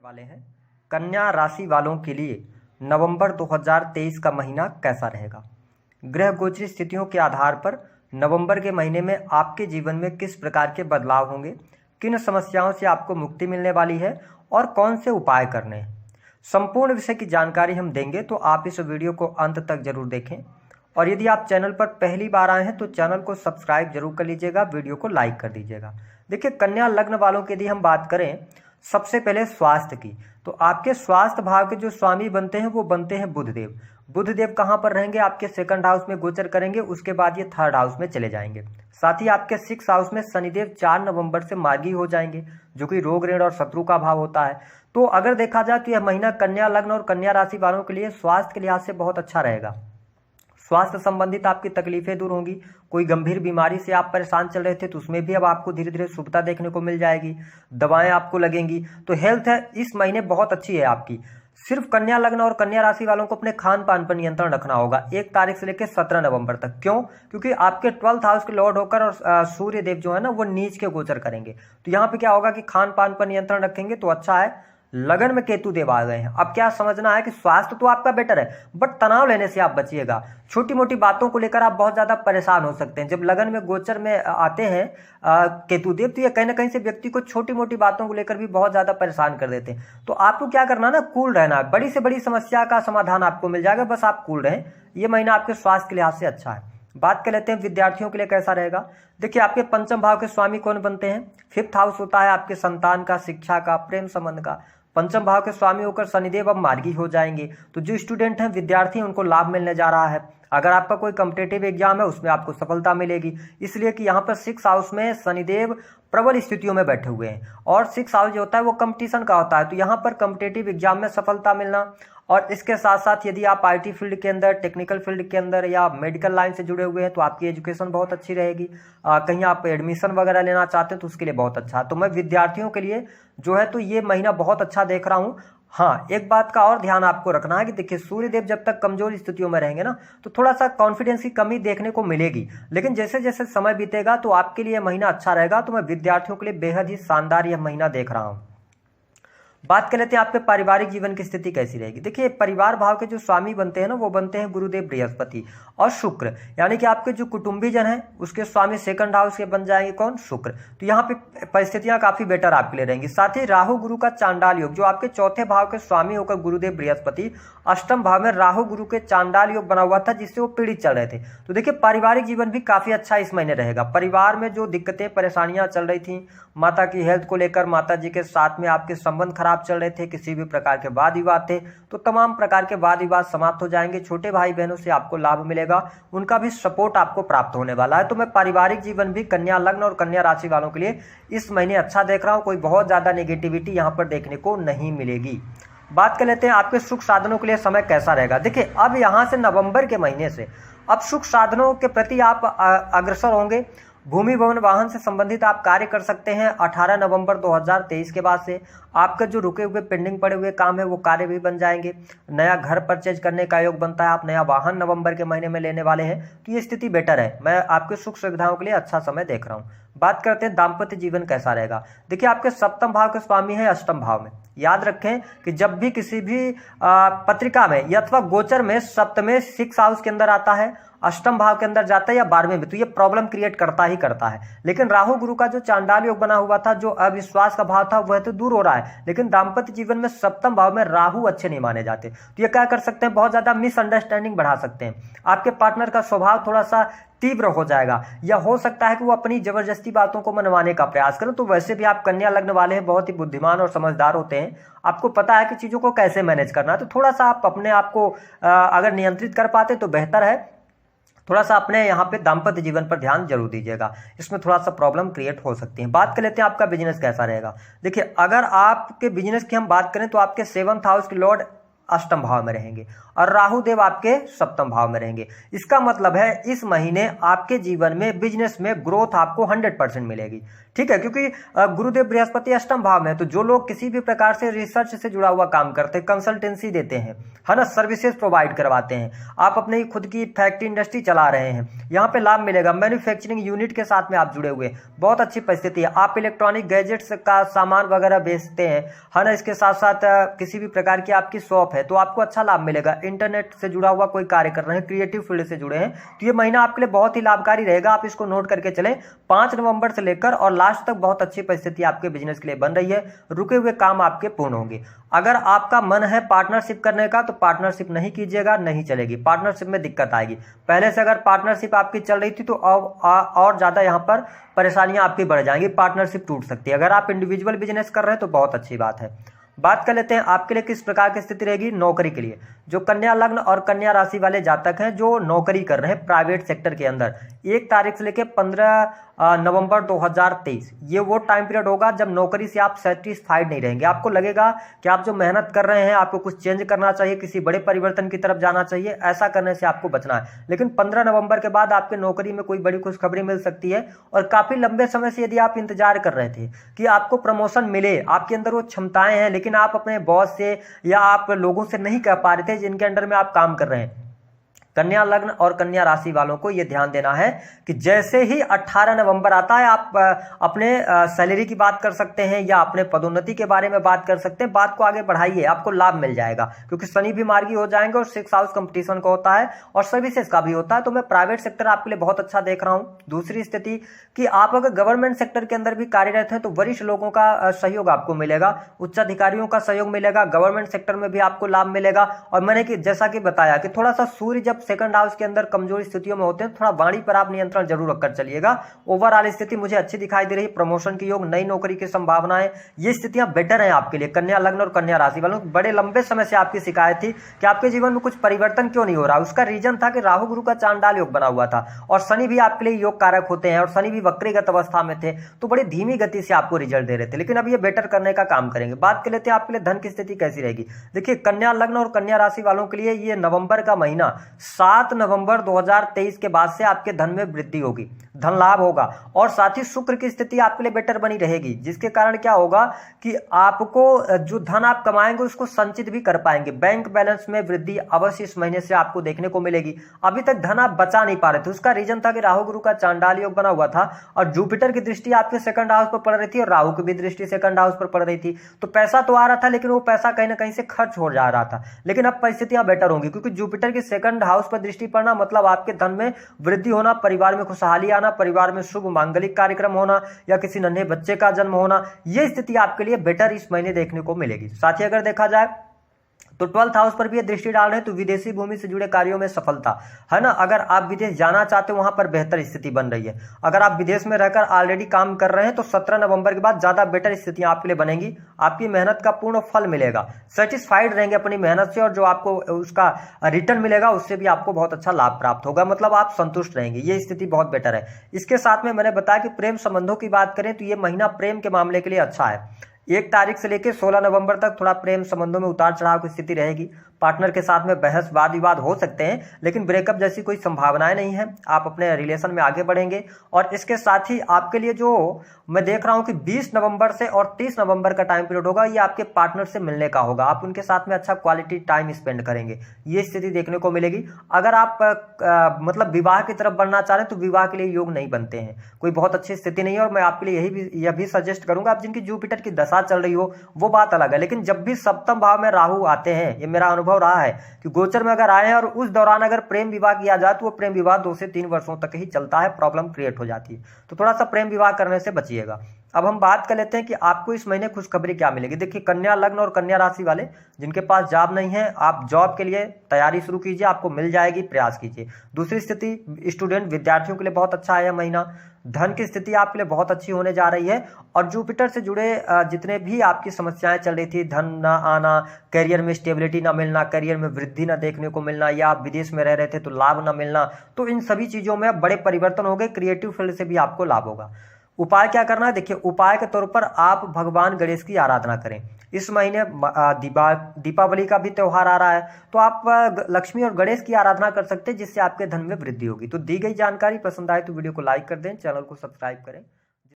वाले हैं कन्या राशि वालों के लिए नवंबर 2023 का महीना कैसा रहेगा। ग्रह गोचरी स्थितियों के आधार पर नवंबर के महीने में आपके जीवन में किस प्रकार के बदलाव होंगे, किन समस्याओं से आपको मुक्ति मिलने वाली है और कौन से उपाय करने हैं। संपूर्ण विषय की जानकारी हम देंगे, तो आप इस वीडियो को अंत तक जरूर देखें। और यदि आप चैनल पर पहली बार आए हैं तो चैनल को सब्सक्राइब जरूर कर लीजिएगा, वीडियो को लाइक कर दीजिएगा। देखिए, कन्या लग्न वालों के यदि हम बात करें सबसे पहले स्वास्थ्य की, तो आपके स्वास्थ्य भाव के जो स्वामी बनते हैं वो बनते हैं बुधदेव। बुधदेव कहाँ पर रहेंगे? आपके सेकंड हाउस में गोचर करेंगे, उसके बाद ये थर्ड हाउस में चले जाएंगे। साथ ही आपके सिक्स हाउस में शनिदेव 4 नवंबर से मार्गी हो जाएंगे, जो कि रोग ऋण और शत्रु का भाव होता है। तो अगर देखा जाए तो यह महीना कन्या लग्न और कन्या राशि वालों के लिए स्वास्थ्य के लिहाज से बहुत अच्छा रहेगा। स्वास्थ्य संबंधित आपकी तकलीफें दूर होंगी। कोई गंभीर बीमारी से आप परेशान चल रहे थे तो उसमें भी अब आपको धीरे धीरे शुभता देखने को मिल जाएगी, दवाएं आपको लगेंगी। तो हेल्थ है इस महीने बहुत अच्छी है आपकी। सिर्फ कन्या लग्न और कन्या राशि वालों को अपने खान पान पर नियंत्रण रखना होगा 1 तारीख से लेकर 17 नवंबर तक। क्यों? क्योंकि आपके 12th हाउस के लॉर्ड होकर और सूर्य देव जो है ना वो नीच के गोचर करेंगे। तो यहाँ पे क्या होगा कि खान पान पर नियंत्रण रखेंगे तो अच्छा है। लगन में केतु देव आ गए हैं। अब क्या समझना है कि स्वास्थ्य तो आपका बेटर है, बट तनाव लेने से आप बचिएगा। छोटी मोटी बातों को लेकर आप बहुत ज्यादा परेशान हो सकते हैं। जब लगन में गोचर में आते हैं केतु देव, तो ये कहीं ना कहीं से व्यक्ति को छोटी मोटी बातों को लेकर भी बहुत ज्यादा परेशान कर देते हैं। तो आपको क्या करना ना, कूल रहना है। बड़ी से बड़ी समस्या का समाधान आपको मिल जाएगा, बस आप कूल रहें। ये महीना आपके स्वास्थ्य के लिहाज से अच्छा है। बात कर लेते हैं विद्यार्थियों के लिए कैसा रहेगा। देखिए, आपके पंचम भाव के स्वामी कौन बनते हैं? 5th हाउस होता है आपके संतान का, शिक्षा का, प्रेम संबंध का। पंचम भाव के स्वामी होकर शनिदेव अब मार्गी हो जाएंगे। तो जो स्टूडेंट हैं, विद्यार्थी, उनको लाभ मिलने जा रहा है। अगर आपका कोई कॉम्पिटिटिव एग्जाम है उसमें आपको सफलता मिलेगी, इसलिए कि यहाँ पर 6 हाउस में शनिदेव प्रबल स्थितियों में बैठे हुए हैं। और 6 हाउस जो होता है वो कंपटीशन का होता है। तो यहाँ पर कॉम्पिटिटिव एग्जाम में सफलता मिलना, और इसके साथ साथ यदि आप आईटी फील्ड के अंदर, टेक्निकल फील्ड के अंदर या मेडिकल लाइन से जुड़े हुए हैं तो आपकी एजुकेशन बहुत अच्छी रहेगी। कहीं आप एडमिशन वगैरह लेना चाहते हैं तो उसके लिए बहुत अच्छा। तो मैं विद्यार्थियों के लिए जो है तो ये महीना बहुत अच्छा देख रहा हूँ। हाँ, एक बात का और ध्यान आपको रखना है कि देखिए, सूर्यदेव जब तक कमजोर स्थितियों में रहेंगे ना तो थोड़ा सा कॉन्फिडेंस की कमी देखने को मिलेगी, लेकिन जैसे जैसे समय बीतेगा तो आपके लिए महीना अच्छा रहेगा। तो मैं विद्यार्थियों के लिए बेहद ही शानदार यह महीना देख रहा हूँ। बात कर लेते हैं आपके पारिवारिक जीवन की स्थिति कैसी रहेगी। देखिए, परिवार भाव के जो स्वामी बनते हैं ना वो बनते हैं गुरुदेव बृहस्पति और शुक्र, यानी कि आपके जो कुटुंबीजन हैं उसके स्वामी सेकंड हाउस के बन जाएंगे कौन? शुक्र। तो यहाँ पे परिस्थितियां काफी बेटर आपके लिए रहेंगी। साथ ही राहु गुरु का चांडाल योग, जो आपके चौथे भाव के स्वामी होकर गुरुदेव बृहस्पति अष्टम भाव में राहु गुरु के चांडाल योग बना हुआ था, जिससे वो पीड़ित चल रहे थे। तो देखिए, पारिवारिक जीवन भी काफी अच्छा इस महीने रहेगा। परिवार में जो दिक्कतें परेशानियां चल रही थी, माता की हेल्थ को लेकर, माता जी के साथ में आपके संबंध खराब चल रहे थे, किसी भी प्रकार के वाद विवाद थे, तो तमाम प्रकार के वाद विवाद समाप्त हो जाएंगे। छोटे भाई बहनों से आपको लाभ मिलेगा, उनका भी सपोर्ट आपको प्राप्त होने वाला है। तो मैं पारिवारिक जीवन भी कन्या लग्न और कन्या राशि वालों के लिए इस महीने अच्छा देख रहा हूं। कोई बहुत ज्यादा नेगेटिविटी यहां पर देखने को नहीं मिलेगी। बात कर लेते हैं आपके सुख साधनों के लिए समय कैसा रहेगा। देखिए, अब यहां से नवंबर के महीने से अब सुख साधनों के प्रति आप अग्रसर होंगे। भूमि भवन वाहन से संबंधित आप कार्य कर सकते हैं। 18 नवंबर 2023 के बाद से आपके जो रुके हुए पेंडिंग पड़े हुए काम है वो कार्य भी बन जाएंगे। नया घर परचेज करने का योग बनता है। आप नया वाहन नवंबर के महीने में लेने वाले हैं, तो ये स्थिति बेटर है। मैं आपके सुख सुविधाओं के लिए अच्छा समय देख रहा हूँ। बात करते हैं दाम्पत्य जीवन कैसा रहेगा। देखिए, आपके सप्तम भाव के स्वामी है अष्टम भाव में। याद रखें कि जब भी किसी भी पत्रिका में या अथवा गोचर में सप्तम 6 हाउस के अंदर आता है, अष्टम भाव के अंदर जाता है या 12वें में, तो ये प्रॉब्लम क्रिएट करता ही करता है। लेकिन राहु गुरु का जो चांडाल योग बना हुआ था, जो अविश्वास का भाव था, वह तो दूर हो रहा है। लेकिन दाम्पत्य जीवन में सप्तम भाव में राहु अच्छे नहीं माने जाते, तो ये क्या कर सकते हैं, बहुत ज्यादा मिसअंडरस्टैंडिंग बढ़ा सकते हैं। आपके पार्टनर का स्वभाव थोड़ा सा तीव्र हो जाएगा, या हो सकता है कि वो अपनी जबरदस्ती बातों को मनवाने का प्रयास करें। तो वैसे भी आप कन्या लग्न वाले हैं, बहुत ही बुद्धिमान और समझदार होते हैं। आपको पता है कि चीजों को कैसे मैनेज करना है। तो थोड़ा सा आप अपने आप को अगर नियंत्रित कर पाते तो बेहतर है। थोड़ा सा अपने यहाँ पे दाम्पत्य जीवन पर ध्यान जरूर दीजिएगा, इसमें थोड़ा सा प्रॉब्लम क्रिएट हो सकती है। बात कर लेते हैं आपका बिजनेस कैसा रहेगा। देखिए, अगर आपके बिजनेस की हम बात करें तो आपके 7th हाउस के लॉर्ड अष्टम भाव में रहेंगे और राहु देव आपके सप्तम भाव में रहेंगे। इसका मतलब है इस महीने आपके जीवन में बिजनेस में ग्रोथ आपको 100% मिलेगी। ठीक है, क्योंकि गुरुदेव बृहस्पति अष्टम भाव में है। तो जो लोग किसी भी प्रकार से रिसर्च से जुड़ा हुआ काम करते हैं, कंसल्टेंसी देते हैं, है ना, सर्विसेज प्रोवाइड करवाते हैं, आप अपनी खुद की फैक्ट्री इंडस्ट्री चला रहे हैं, यहाँ पे लाभ मिलेगा। मैन्युफैक्चरिंग यूनिट के साथ में आप जुड़े हुए, बहुत अच्छी परिस्थिति है। आप इलेक्ट्रॉनिक गैजेट्स का सामान वगैरह बेचते हैं, है ना, इसके साथ साथ किसी भी प्रकार की आपकी शॉप है तो आपको अच्छा लाभ मिलेगा। इंटरनेट से जुड़ा हुआ कोई कार्य कर रहे हैं, क्रिएटिव फील्ड से जुड़े हैं, तो ये महीना आपके लिए बहुत ही लाभकारी रहेगा। आप इसको नोट करके चलें। 5 नवंबर से लेकर और लास्ट तक बहुत अच्छी परिस्थिति आपके बिजनेस के लिए बन रही है। रुके हुए काम आपके पूर्ण होंगे। अगर आपका मन है पार्टनरशिप करने का तो पार्टनरशिप नहीं कीजिएगा, नहीं चलेगी। पार्टनरशिप में दिक्कत आएगी। पहले से अगर पार्टनरशिप आपकी चल रही थी तो और ज्यादा यहां पर परेशानियां आपकी बढ़ जाएंगी, पार्टनरशिप टूट सकती है। अगर आप इंडिविजुअल बिजनेस कर रहे हैं तो बहुत अच्छी बात है। बात कर लेते हैं आपके लिए किस प्रकार की स्थिति रहेगी नौकरी के लिए। जो कन्या लग्न और कन्या राशि वाले जातक हैं जो नौकरी कर रहे हैं प्राइवेट सेक्टर के अंदर, 1 तारीख से लेकर 15 नवंबर 2023 ये वो टाइम पीरियड होगा जब नौकरी से आप सेटिस्फाइड नहीं रहेंगे। आपको लगेगा कि आप जो मेहनत कर रहे हैं आपको कुछ चेंज करना चाहिए, किसी बड़े परिवर्तन की तरफ जाना चाहिए, ऐसा करने से आपको बचना है। लेकिन 15 नवंबर के बाद आपके नौकरी में कोई बड़ी खुशखबरी मिल सकती है। और काफी लंबे समय से यदि आप इंतजार कर रहे थे कि आपको प्रमोशन मिले, आपके अंदर वो क्षमताएं हैं, लेकिन आप अपने बॉस से या आप लोगों से नहीं कह पा रहे थे जिनके अंडर में आप काम कर रहे हैं, कन्या लग्न और कन्या राशि वालों को यह ध्यान देना है कि जैसे ही 18 नवंबर आता है आप अपने सैलरी की बात कर सकते हैं या अपने पदोन्नति के बारे में बात कर सकते हैं। बात को आगे बढ़ाइए, आपको लाभ मिल जाएगा, क्योंकि शनि भी मार्गी हो जाएंगे और 6 हाउस कंपटीशन का होता है और सर्विसेज का भी होता है। तो मैं प्राइवेट सेक्टर आपके लिए बहुत अच्छा देख रहा हूं। दूसरी स्थिति कि आप अगर गवर्नमेंट सेक्टर के अंदर भी कार्यरत हैं तो वरिष्ठ लोगों का सहयोग आपको मिलेगा, उच्च अधिकारियों का सहयोग मिलेगा, गवर्नमेंट सेक्टर में भी आपको लाभ मिलेगा। और मैंने जैसा कि बताया कि थोड़ा सा सूर्य जब सेकंड हाउस के अंदर कमजोर स्थितियों में होते हैं, थोड़ा वाणी पर आप नियंत्रण जरूर रखकर चलिएगा। ओवरऑल स्थिति मुझे अच्छी दिखाई दे रही, प्रमोशन के योग, नई नौकरी की संभावनाएं, ये स्थितियां बेटर हैं आपके लिए। कन्या लग्न और कन्या राशि वालों, बड़े लंबे समय से आपकी शिकायत थी कि आपके जीवन में कुछ परिवर्तन क्यों नहीं हो रहा। उसका रीजन था कि राहु गुरु का चांडाल योग बना हुआ था और शनि भी आपके लिए योग कारक होते हैं और शनि भी वक्रीगत अवस्था में थे, तो बड़ी धीमी गति से आपको रिजल्ट दे रहे थे। लेकिन अब ये बेटर करने का काम करेंगे। बात कर लेते हैं आपके लिए धन की स्थिति कैसी रहेगी। देखिए, कन्या लग्न और कन्या राशि वालों के लिए ये नवंबर का महीना 7 नवंबर 2023 के बाद से आपके धन में वृद्धि होगी, धन लाभ होगा और साथ ही शुक्र की स्थिति आपके लिए बेटर बनी रहेगी, जिसके कारण क्या होगा कि आपको जो धन आप कमाएंगे उसको संचित भी कर पाएंगे। बैंक बैलेंस में वृद्धि अवश्य इस महीने से आपको देखने को मिलेगी। अभी तक धन आप बचा नहीं पा रहे थे, उसका रीजन था कि राहु गुरु का चांडाल योग बना हुआ था और जुपिटर की दृष्टि आपके सेकंड हाउस पर पड़ रही थी और राहु की भी दृष्टि सेकंड हाउस पर पड़ रही थी। तो पैसा तो आ रहा था लेकिन वो पैसा कहीं ना कहीं से खर्च हो जा रहा था। लेकिन अब परिस्थितियां बेटर होंगी, क्योंकि जुपिटर की सेकंड हाउस पर दृष्टि पड़ना मतलब आपके धन में वृद्धि होना, परिवार में खुशहाली आना, परिवार में शुभ मांगलिक कार्यक्रम होना या किसी नन्हे बच्चे का जन्म होना, यह स्थिति आपके लिए बेटर इस महीने देखने को मिलेगी। साथ ही अगर देखा जाए तो 12th हाउस पर भी ये दृष्टि डाल रहे हैं, तो विदेशी भूमि से जुड़े कार्यों में सफलता है ना। अगर आप विदेश जाना चाहते हो वहां पर बेहतर स्थिति बन रही है। अगर आप विदेश में रहकर ऑलरेडी काम कर रहे हैं तो 17 नवंबर के बाद ज्यादा बेटर स्थितियां आपके लिए बनेंगी। आपकी मेहनत का पूर्ण फल मिलेगा, सेटिस्फाइड रहेंगे अपनी मेहनत से और जो आपको उसका रिटर्न मिलेगा उससे भी आपको बहुत अच्छा लाभ प्राप्त होगा, मतलब आप संतुष्ट रहेंगे। ये स्थिति बहुत बेटर है। इसके साथ में मैंने बताया कि प्रेम संबंधों की बात करें तो ये महीना प्रेम के मामले के लिए अच्छा है। 1 तारीख से लेकर 16 नवंबर तक थोड़ा प्रेम संबंधों में उतार चढ़ाव की स्थिति रहेगी। पार्टनर के साथ में बहस वाद विवाद हो सकते हैं, लेकिन ब्रेकअप जैसी कोई संभावनाएं नहीं है। आप अपने रिलेशन में आगे बढ़ेंगे। और इसके साथ ही आपके लिए जो मैं देख रहा हूं कि 20 नवंबर से और 30 नवंबर का टाइम पीरियड होगा, ये आपके पार्टनर से मिलने का होगा। आप उनके साथ में अच्छा क्वालिटी टाइम स्पेंड करेंगे, ये स्थिति देखने को मिलेगी। अगर आप मतलब विवाह की तरफ बढ़ना चाह रहे हैं तो विवाह के लिए योग नहीं बनते हैं, कोई बहुत अच्छी स्थिति नहीं है। और मैं आपके लिए यह भी सजेस्ट करूंगा, आप जिनकी जुपिटर की दशा चल रही हो वो बात अलग है, लेकिन जब भी सप्तम भाव में राहु आते हैं, ये मेरा अनुभव रहा है कि गोचर में अगर आए हैं और उस दौरान अगर प्रेम विवाह किया जाए तो वो प्रेम विवाह 2 से 3 वर्षों तक ही चलता है, प्रॉब्लम क्रिएट हो जाती है। तो थोड़ा सा प्रेम विवाह करने से बचिएगा। अब हम बात कर लेते हैं कि आपको इस महीने खुशखबरी क्या मिलेगी। देखिए, कन्या लग्न और कन्या राशि वाले जिनके पास जॉब नहीं है, आप जॉब के लिए तैयारी शुरू कीजिए, आपको मिल जाएगी, प्रयास कीजिए। दूसरी स्थिति, स्टूडेंट विद्यार्थियों के लिए बहुत अच्छा है यह महीना। धन की स्थिति आपके लिए बहुत अच्छी होने जा रही है और जुपिटर से जुड़े जितने भी आपकी समस्याएं चल रही थी, धन ना आना, करियर में स्टेबिलिटी ना मिलना, करियर में वृद्धि ना देखने को मिलना, या आप विदेश में रह रहे थे तो लाभ ना मिलना, तो इन सभी चीजों में बड़े परिवर्तन हो गए। क्रिएटिव फील्ड से भी आपको लाभ होगा। उपाय क्या करना है? देखिए, उपाय के तौर पर आप भगवान गणेश की आराधना करें। इस महीने दीपावली का भी त्योहार आ रहा है, तो आप लक्ष्मी और गणेश की आराधना कर सकते हैं, जिससे आपके धन में वृद्धि होगी। तो दी गई जानकारी पसंद आए तो वीडियो को लाइक कर दें, चैनल को सब्सक्राइब करें।